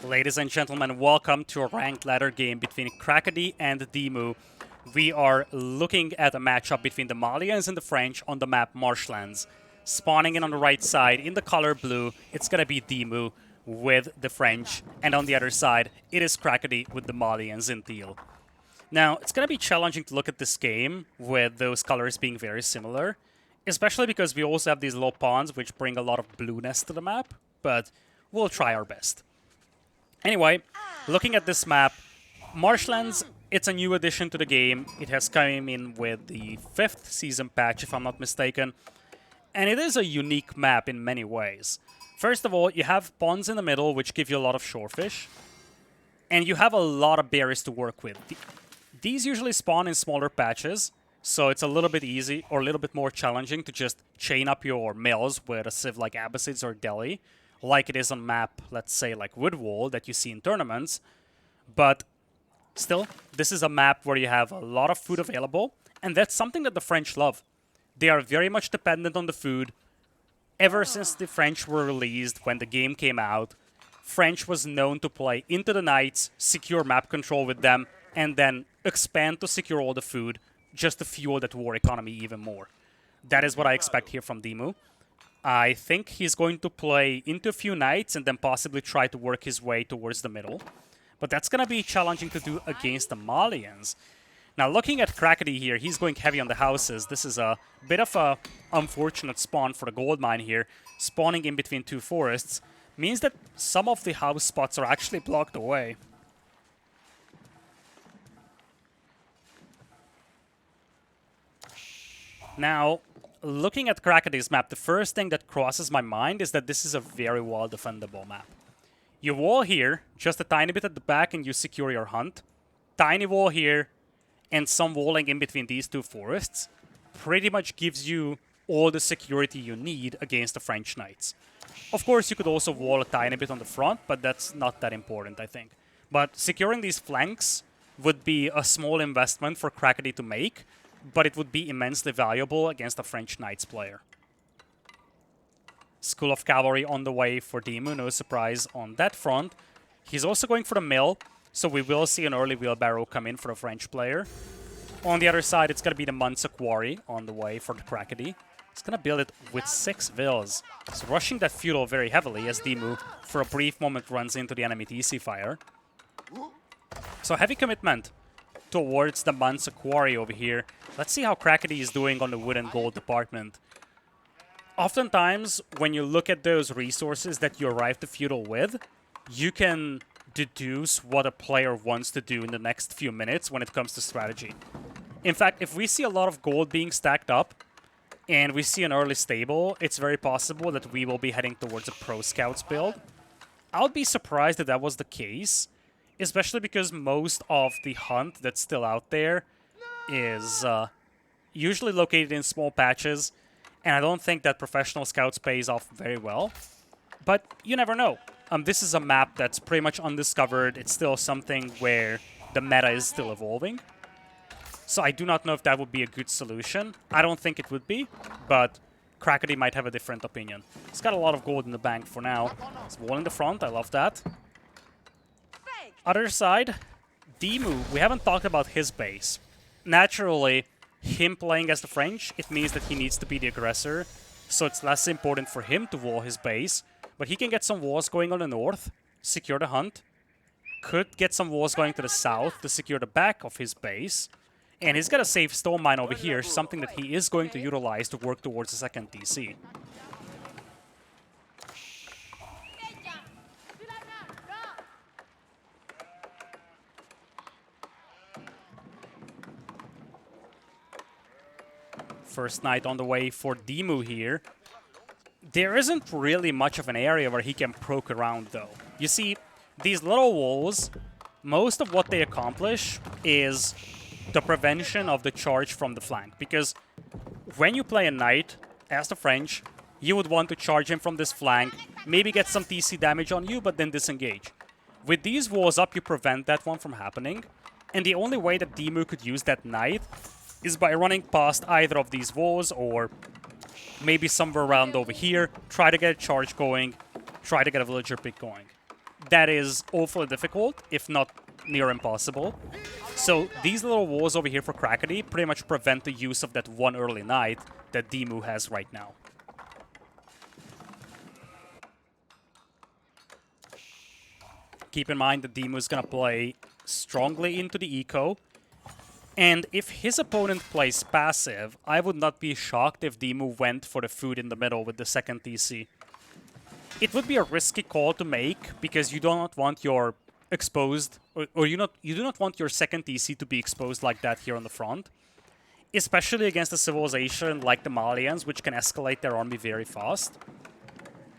Ladies and gentlemen, welcome to a ranked ladder game between Crackedy and Demu. We are looking at a matchup between the Malians and the French on the map Marshlands. Spawning in on the right side in the color blue, it's gonna be Demu with the French, and on the other side, it is Crackedy with the Malians in teal. Now, it's gonna be challenging to look at this game with those colors being very similar, especially because we also have these low pawns which bring a lot of blueness to the map, but we'll try our best. Anyway, looking at this map, Marshlands, it's a new addition to the game. It has come in with the 5th season patch, if I'm not mistaken. And it is a unique map in many ways. First of all, you have ponds in the middle, which give you a lot of shorefish. And you have a lot of berries to work with. These usually spawn in smaller patches, so it's a little bit easy, or a little bit more challenging to just chain up your mills with a civ like Abbasids or Delhi, like it is on map, let's say, like Woodwall that you see in tournaments. But still, this is a map where you have a lot of food available, and that's something that the French love. They are very much dependent on the food. Ever since the French were released, when the game came out, French was known to play into the nights, secure map control with them, and then expand to secure all the food, just to fuel that war economy even more. That is what I expect here from Demu. I think he's going to play into a few knights and then possibly try to work his way towards the middle. But that's going to be challenging to do against the Malians. Now, looking at Crackedy here, he's going heavy on the houses. This is a bit of a unfortunate spawn for the gold mine here. Spawning in between two forests means that some of the house spots are actually blocked away. Now, looking at Crackedy's map, the first thing that crosses my mind is that this is a very well defendable map. You wall here, just a tiny bit at the back, and you secure your hunt. Tiny wall here, and some walling in between these two forests pretty much gives you all the security you need against the French knights. Of course, you could also wall a tiny bit on the front, but that's not that important, I think. But securing these flanks would be a small investment for Crackedy to make, but it would be immensely valuable against a French Knights player. School of Cavalry on the way for Demu, no surprise on that front. He's also going for the mill, so we will see an early wheelbarrow come in for a French player. On the other side, it's going to be the Mansa Quarry on the way for the Crackedy. He's going to build it with 6 vills. He's rushing that feudal very heavily as Demu, for a brief moment, runs into the enemy TC fire. So heavy commitment towards the Mansa Quarry over here. Let's see how Crackedy is doing on the wood and gold department. Oftentimes, when you look at those resources that you arrive to feudal with, you can deduce what a player wants to do in the next few minutes when it comes to strategy. In fact, if we see a lot of gold being stacked up, and we see an early stable, it's very possible that we will be heading towards a Pro Scouts build. I would be surprised if that was the case, especially because most of the hunt that's still out there is usually located in small patches, and I don't think that professional scouts pays off very well. But you never know. This is a map that's pretty much undiscovered. It's still something where the meta is still evolving. So I do not know if that would be a good solution. I don't think it would be, but Crackedy might have a different opinion. He's got a lot of gold in the bank for now. He's wall in the front, I love that. Other side, Demu, we haven't talked about his base. Naturally, him playing as the French, it means that he needs to be the aggressor, so it's less important for him to wall his base, but he can get some walls going on the north, secure the hunt, could get some walls going to the south to secure the back of his base, and he's got a safe stone mine over here, something that he is going to utilize to work towards the second TC. First knight on the way for Demu here. There isn't really much of an area where he can poke around, though. You see, these little walls, most of what they accomplish is the prevention of the charge from the flank. Because when you play a knight as the French, you would want to charge him from this flank, maybe get some TC damage on you, but then disengage. With these walls up, you prevent that one from happening. And the only way that Demu could use that knight is by running past either of these walls or maybe somewhere around over here, try to get a charge going, try to get a villager pick going. that is awfully difficult, if not near impossible. So these little walls over here for Crackedy pretty much prevent the use of that one early knight that Demu has right now. Keep in mind that Demu is going to play strongly into the eco. And if his opponent plays passive, I would not be shocked if Demu went for the food in the middle with the second TC. It would be a risky call to make because you do not want your exposed, or you do not want your second TC to be exposed like that here on the front. Especially against a civilization like the Malians, which can escalate their army very fast.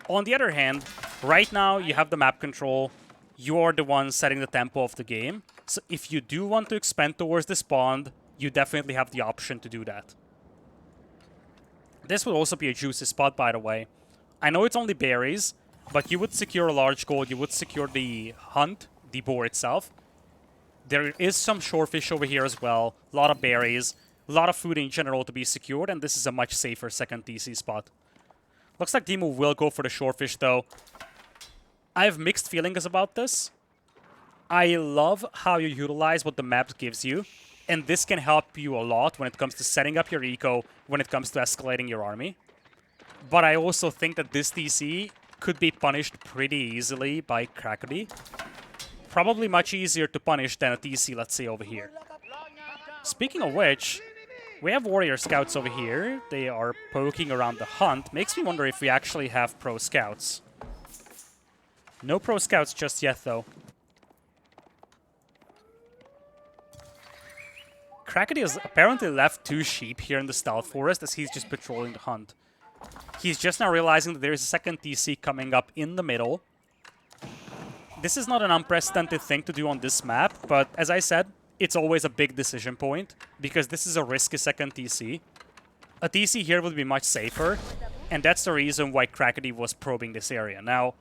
On the other hand, right now you have the map control. You're the one setting the tempo of the game. So if you do want to expand towards this pond, you definitely have the option to do that. This would also be a juicy spot, by the way. I know it's only berries, but you would secure a large gold, you would secure the hunt, the boar itself. There is some shorefish over here as well, a lot of berries, a lot of food in general to be secured, and this is a much safer second TC spot. Looks like Demu will go for the shorefish though. I have mixed feelings about this. I love how you utilize what the map gives you, and this can help you a lot when it comes to setting up your eco, when it comes to escalating your army. But I also think that this TC could be punished pretty easily by Crackedy. Probably much easier to punish than a TC, let's say, over here. Speaking of which, we have warrior scouts over here. They are poking around the hunt. Makes me wonder if we actually have pro scouts. No pro scouts just yet, though. Crackedy has apparently left 2 sheep here in the Stealth Forest as he's just patrolling the hunt. He's just now realizing that there is a second TC coming up in the middle. This is not an unprecedented thing to do on this map, but as I said, it's always a big decision point because this is a risky second TC. A TC here would be much safer, and that's the reason why Crackedy was probing this area. Now,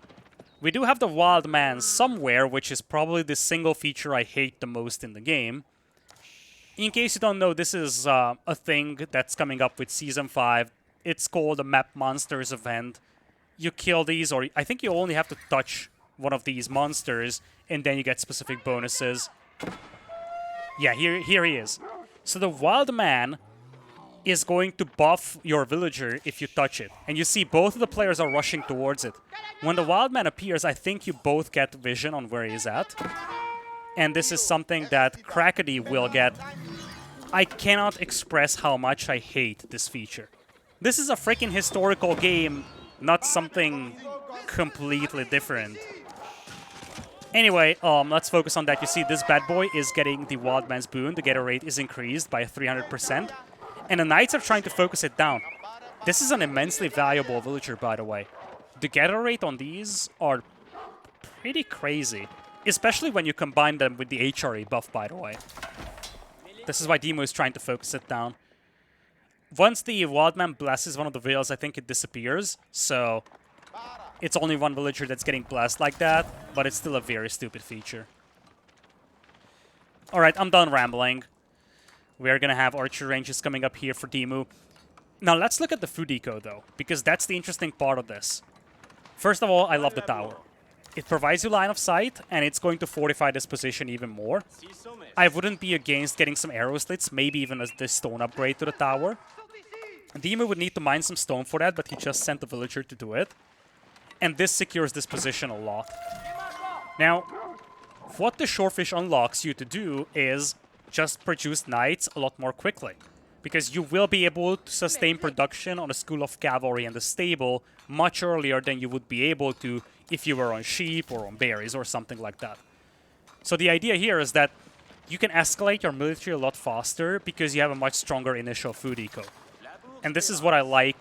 we do have the Wild Man somewhere, which is probably the single feature I hate the most in the game. In case you don't know, this is a thing that's coming up with Season 5. It's called a Map Monsters event. You kill these, or I think you only have to touch one of these monsters, and then you get specific bonuses. Yeah, here he is. So the Wild Man is going to buff your villager if you touch it. And you see both of the players are rushing towards it. When the Wild Man appears, I think you both get vision on where he's at. And this is something that Crackedy will get. I cannot express how much I hate this feature. This is a freaking historical game, not something completely different. Anyway, let's focus on that. You see, this bad boy is getting the Wild Man's boon. The getter rate is increased by 300%. And the Knights are trying to focus it down. This is an immensely valuable villager, by the way. The getter rate on these are pretty crazy. Especially when you combine them with the HRE buff, by the way. This is why Demu is trying to focus it down. Once the Wildman blesses one of the villas, I think it disappears. So it's only one villager that's getting blessed like that, but it's still a very stupid feature. Alright, I'm done rambling. We're gonna have archer ranges coming up here for Demu. Now let's look at the food eco though, because that's the interesting part of this. First of all, I love the tower. It provides you line of sight, and it's going to fortify this position even more. I wouldn't be against getting some arrow slits, maybe even as this stone upgrade to the tower. Demu would need to mine some stone for that, but he just sent a villager to do it. And this secures this position a lot. Now, what the shorefish unlocks you to do is just produce knights a lot more quickly. Because you will be able to sustain production on a school of cavalry and the stable much earlier than you would be able to if you were on sheep or on berries or something like that. So the idea here is that you can escalate your military a lot faster because you have a much stronger initial food eco. And this is what I like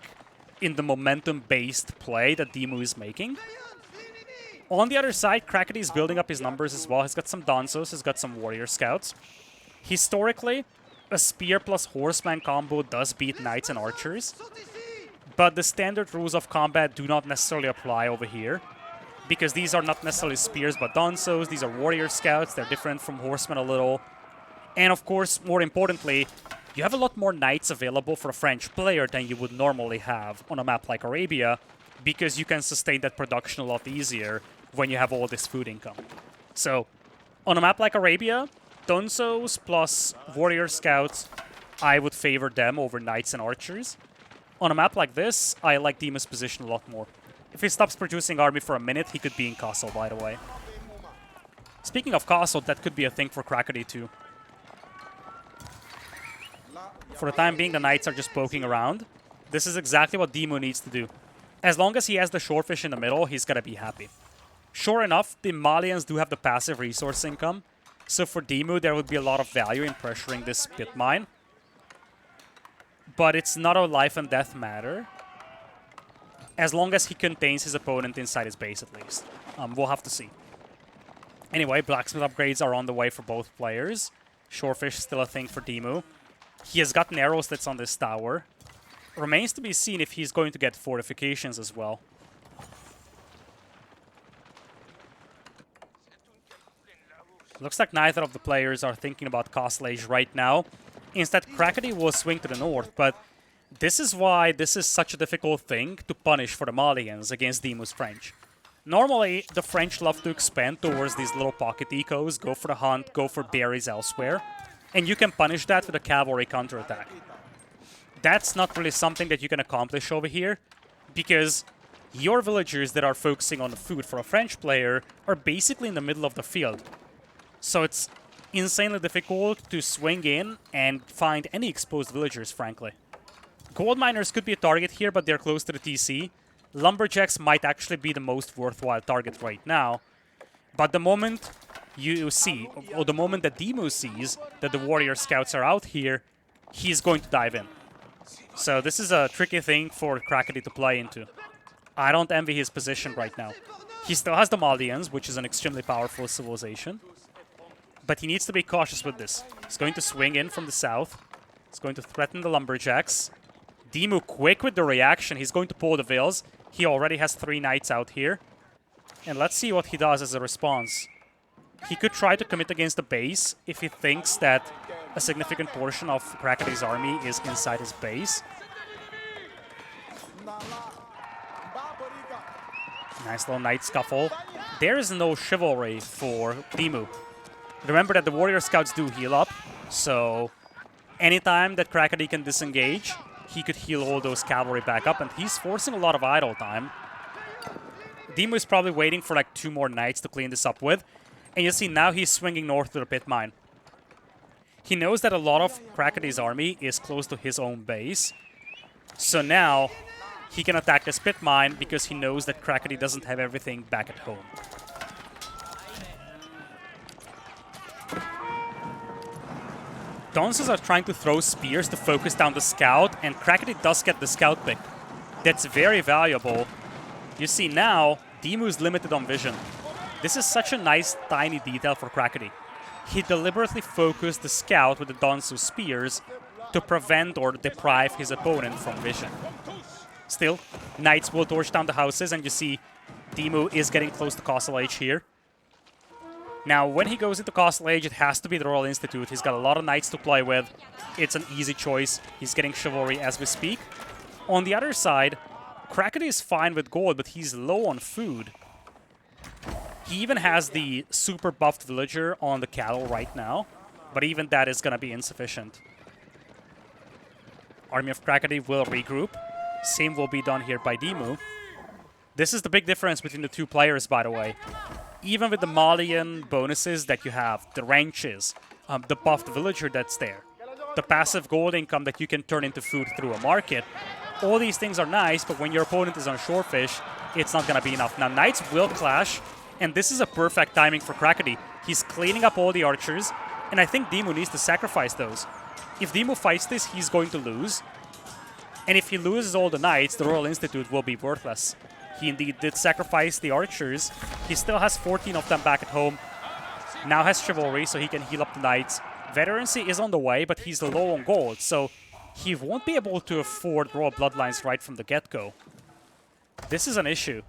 in the momentum-based play that Demu is making. On the other side, Crackedy is building up his numbers as well. He's got some Dansos, he's got some warrior scouts. Historically, a spear plus horseman combo does beat knights and archers. But the standard rules of combat do not necessarily apply over here. Because these are not necessarily spears but Dansos, these are warrior scouts, they're different from horsemen a little. And of course, more importantly, you have a lot more knights available for a French player than you would normally have on a map like Arabia, because you can sustain that production a lot easier when you have all this food income. So, on a map like Arabia, Donzos plus Warrior Scouts, I would favor them over Knights and Archers. On a map like this, I like Demu's position a lot more. If he stops producing army for a minute, he could be in castle, by the way. Speaking of castle, that could be a thing for Crackedy too. For the time being, the Knights are just poking around. This is exactly what Demu needs to do. As long as he has the Shorefish in the middle, he's gonna be happy. Sure enough, the Malians do have the passive resource income, so for Demu there would be a lot of value in pressuring this pit mine. But it's not a life and death matter, as long as he contains his opponent inside his base at least. We'll have to see. Anyway, blacksmith upgrades are on the way for both players. Shorefish still a thing for Demu. He has gotten arrow slits on this tower. Remains to be seen if he's going to get fortifications as well. Looks like neither of the players are thinking about Castle Age right now. Instead, Crackedy will swing to the north, but this is why this is such a difficult thing to punish for the Malians against Demu's French. Normally, the French love to expand towards these little pocket ecos, go for the hunt, go for berries elsewhere, and you can punish that with a cavalry counterattack. That's not really something that you can accomplish over here, because your villagers that are focusing on the food for a French player are basically in the middle of the field. So it's insanely difficult to swing in and find any exposed villagers, frankly. Gold miners could be a target here, but they're close to the TC. Lumberjacks might actually be the most worthwhile target right now. But the moment you see, or the moment that Demu sees that the warrior scouts are out here, he's going to dive in. So this is a tricky thing for Crackedy to play into. I don't envy his position right now. He still has the Malians, which is an extremely powerful civilization. But he needs to be cautious with this. He's going to swing in from the south. He's going to threaten the Lumberjacks. Demu quick with the reaction. He's going to pull the Veils. He already has 3 Knights out here. And let's see what he does as a response. He could try to commit against the base if he thinks that a significant portion of Crackedy's army is inside his base. Nice little Knight scuffle. There is no chivalry for Demu. Remember that the warrior scouts do heal up, so anytime that Crackedy can disengage, he could heal all those cavalry back up, and he's forcing a lot of idle time. Demu is probably waiting for like 2 more Knights to clean this up with, and you see now he's swinging north to the pit mine. He knows that a lot of Crackedy's army is close to his own base, so now he can attack this pit mine because he knows that Crackedy doesn't have everything back at home. Donzos are trying to throw spears to focus down the scout, and Crackedy does get the scout pick. That's very valuable. You see now, Demu's limited on vision. This is such a nice, tiny detail for Crackedy. He deliberately focused the scout with the Donzo spears to prevent or deprive his opponent from vision. Still, Knights will torch down the houses, and you see Demu is getting close to Castle Age here. Now, when he goes into Castle Age, it has to be the Royal Institute. He's got a lot of Knights to play with. It's an easy choice. He's getting Chivalry as we speak. On the other side, Crackedy is fine with gold, but he's low on food. He even has the super buffed villager on the cattle right now, but even that is going to be insufficient. Army of Crackedy will regroup. Same will be done here by Demu. This is the big difference between the 2 players, by the way. Even with the Malian bonuses that you have, the wrenches, the buffed villager that's there, the passive gold income that you can turn into food through a market, all these things are nice, but when your opponent is on Shorefish, it's not going to be enough. Now, Knights will clash, and this is a perfect timing for Crackedy. He's cleaning up all the archers, and I think Demu needs to sacrifice those. If Demu fights this, he's going to lose. And if he loses all the Knights, the Royal Institute will be worthless. He indeed did sacrifice the archers. He still has 14 of them back at home. Now has Chivalry, so he can heal up the Knights. Veterancy is on the way, but he's low on gold, so he won't be able to afford Royal Bloodlines right from the get-go. This is an issue.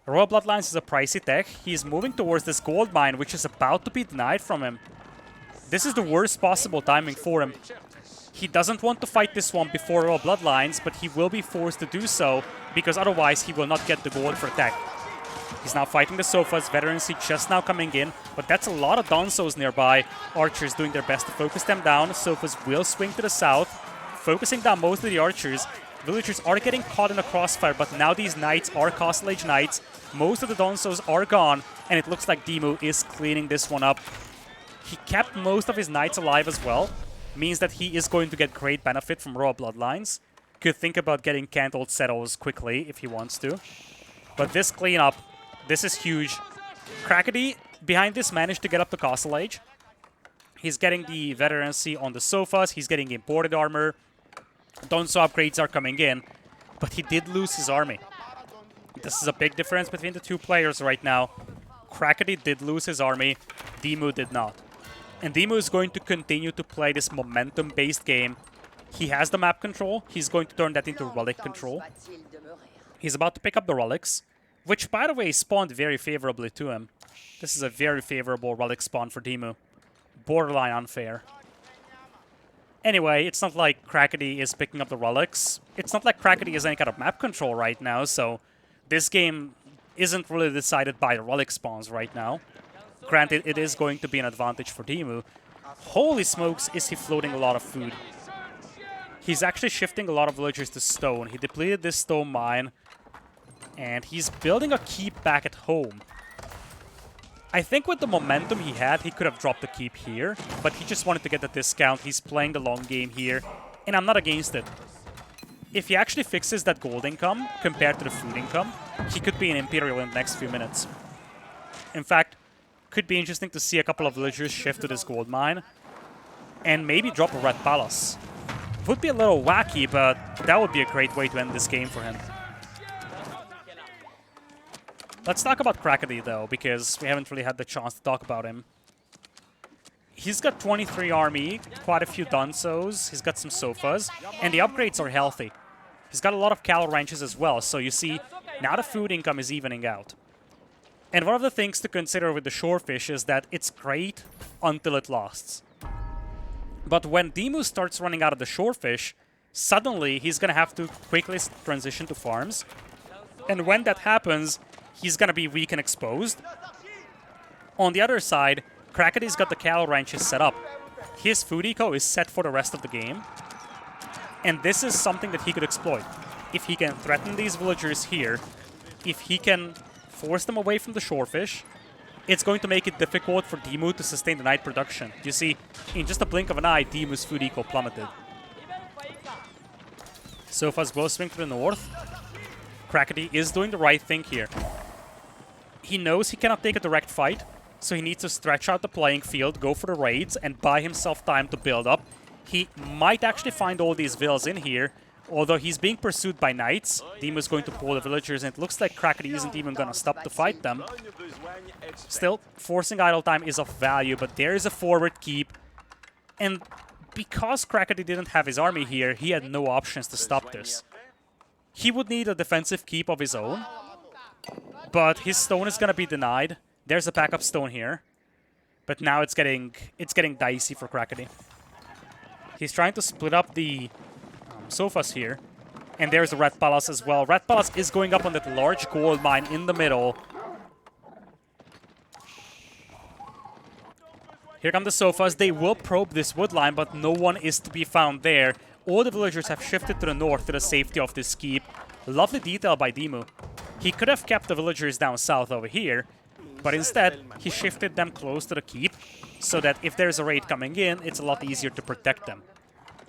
Royal Bloodlines is a pricey tech. He's moving towards this gold mine, which is about to be denied from him. This is the worst possible timing for him. He doesn't want to fight this one before Royal Bloodlines, but he will be forced to do so, because otherwise he will not get the gold for tech. He's now fighting the sofas. Veterancy just now coming in, but that's a lot of Donsos nearby. Archers doing their best to focus them down. Sofas will swing to the south, focusing down most of the archers. Villagers are getting caught in a crossfire, but now these knights are Castle Age knights. Most of the Donsos are gone, and it looks like Demu is cleaning this one up. He kept most of his knights alive as well. Means that he is going to get great benefit from raw bloodlines. Could think about getting Cantled Settles quickly if he wants to. But this cleanup, this is huge. Crackedy, behind this, managed to get up the Castle Age. He's getting the veterancy on the sofas. He's getting imported armor. Donso upgrades are coming in. But he did lose his army. This is a big difference between the two players right now. Crackedy did lose his army. Demu did not. And Demu is going to continue to play this momentum-based game. He has the map control. He's going to turn that into relic control. He's about to pick up the relics, which, by the way, spawned very favorably to him. This is a very favorable relic spawn for Demu. Borderline unfair. Anyway, it's not like Crackedy is picking up the relics. It's not like Crackedy has any kind of map control right now, so this game isn't really decided by the relic spawns right now. Granted, it is going to be an advantage for Demu. Holy smokes, is he floating a lot of food. He's actually shifting a lot of villagers to stone. He depleted this stone mine, and he's building a keep back at home. I think with the momentum he had, he could have dropped the keep here, but he just wanted to get the discount. He's playing the long game here, and I'm not against it. If he actually fixes that gold income compared to the food income, he could be an Imperial in the next few minutes. In fact, could be interesting to see a couple of villagers shift to this gold mine and maybe drop a Red Palace. Would be a little wacky, but that would be a great way to end this game for him. Let's talk about Crackedy, though, because we haven't really had the chance to talk about him. He's got 23 army, quite a few Donsos, he's got some sofas, and the upgrades are healthy. He's got a lot of cattle ranches as well, so you see, now the food income is evening out. And one of the things to consider with the shorefish is that it's great until it lasts. But when Demu starts running out of the shorefish, suddenly he's going to have to quickly transition to farms. And when that happens, he's going to be weak and exposed. On the other side, Crackedy's got the cattle ranches set up. His food eco is set for the rest of the game. And this is something that he could exploit. If he can threaten these villagers here, if he can force them away from the shorefish, it's going to make it difficult for Demu to sustain the night production. You see, in just a blink of an eye, Demu's food eco plummeted. Sofas will swing to the north. Crackedy is doing the right thing here. He knows he cannot take a direct fight, so he needs to stretch out the playing field, go for the raids, and buy himself time to build up. He might actually find all these villas in here, although he's being pursued by knights. Demu's going to pull the villagers, and it looks like Crackedy isn't even going to stop to fight them. Still, forcing idle time is of value, but there is a forward keep. And because Crackedy didn't have his army here, he had no options to stop this. He would need a defensive keep of his own, but his stone is going to be denied. There's a backup stone here, but now it's getting dicey for Crackedy. He's trying to split up the sofas here, and there's a Red Palace as well. Red Palace is going up on that large gold mine in the middle. Here come the sofas. They will probe this wood line, but no one is to be found there. All the villagers have shifted to the north to the safety of this keep. Lovely detail by Demu. He could have kept the villagers down south over here, but instead, he shifted them close to the keep, so that if there's a raid coming in, it's a lot easier to protect them.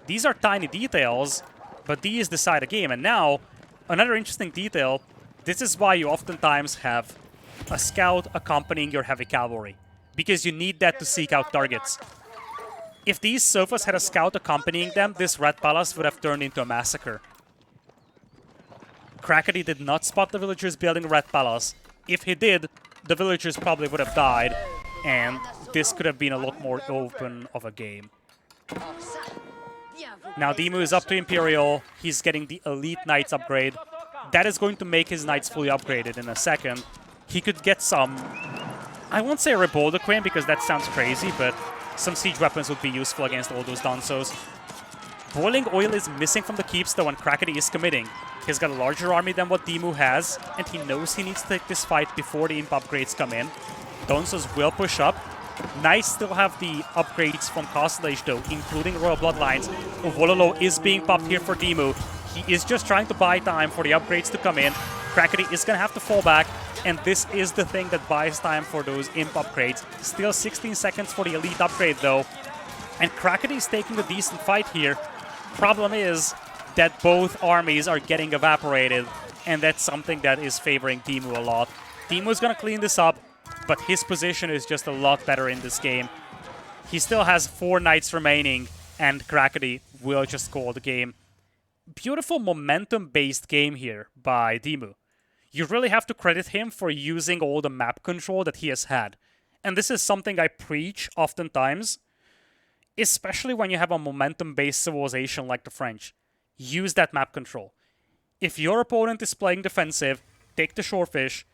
These are tiny details, but these decide a game. And now, another interesting detail, this is why you oftentimes have a scout accompanying your heavy cavalry, because you need that to seek out targets. If these sofas had a scout accompanying them, this Red Palace would have turned into a massacre. Crackedy did not spot the villagers building a Red Palace. If he did, the villagers probably would have died, and this could have been a lot more open of a game. Now Demu is up to Imperial. He's getting the Elite Knights upgrade. That is going to make his Knights fully upgraded in a second. He could get some, I won't say Reboldequin because that sounds crazy, but some siege weapons would be useful against all those Donsos. Boiling Oil is missing from the keeps though, and Crackedy is committing. He's got a larger army than what Demu has, and he knows he needs to take this fight before the imp upgrades come in. Donsos will push up. Nice still have the upgrades from Castle Age though, including Royal Bloodlines. Wololo is being popped here for Demu. He is just trying to buy time for the upgrades to come in. Crackedy is going to have to fall back, and this is the thing that buys time for those imp upgrades. Still 16 seconds for the elite upgrade though, and Crackedy is taking a decent fight here. Problem is that both armies are getting evaporated, and that's something that is favoring Demu a lot. Demu is going to clean this up, but his position is just a lot better in this game. He still has 4 knights remaining, and Crackedy will just call the game. Beautiful momentum-based game here by Demu. You really have to credit him for using all the map control that he has had. And this is something I preach oftentimes, especially when you have a momentum-based civilization like the French. Use that map control. If your opponent is playing defensive, take the Shorefish.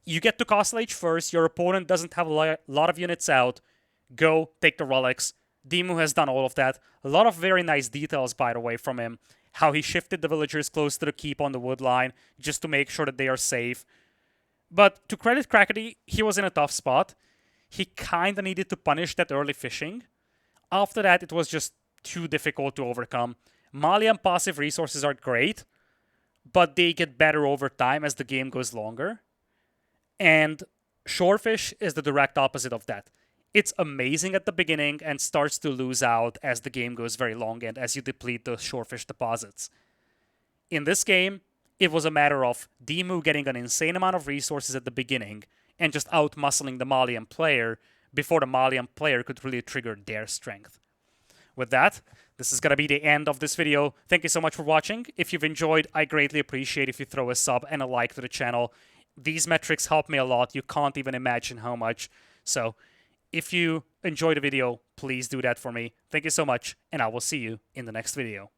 You get to Castle Age first, your opponent doesn't have a lot of units out. Go, take the relics. Demu has done all of that. A lot of very nice details, by the way, from him. How he shifted the villagers close to the keep on the wood line just to make sure that they are safe. But to credit Crackedy, he was in a tough spot. He kind of needed to punish that early fishing. After that, it was just too difficult to overcome. Malian passive resources are great, but they get better over time as the game goes longer. And Shorefish is the direct opposite of that. It's amazing at the beginning and starts to lose out as the game goes very long and as you deplete the Shorefish deposits. In this game, it was a matter of Demu getting an insane amount of resources at the beginning and just out-muscling the Malian player before the Malian player could really trigger their strength. With that, this is going to be the end of this video. Thank you so much for watching. If you've enjoyed, I greatly appreciate if you throw a sub and a like to the channel. These metrics help me a lot. You can't even imagine how much. So, if you enjoyed the video, please do that for me. Thank you so much, and I will see you in the next video.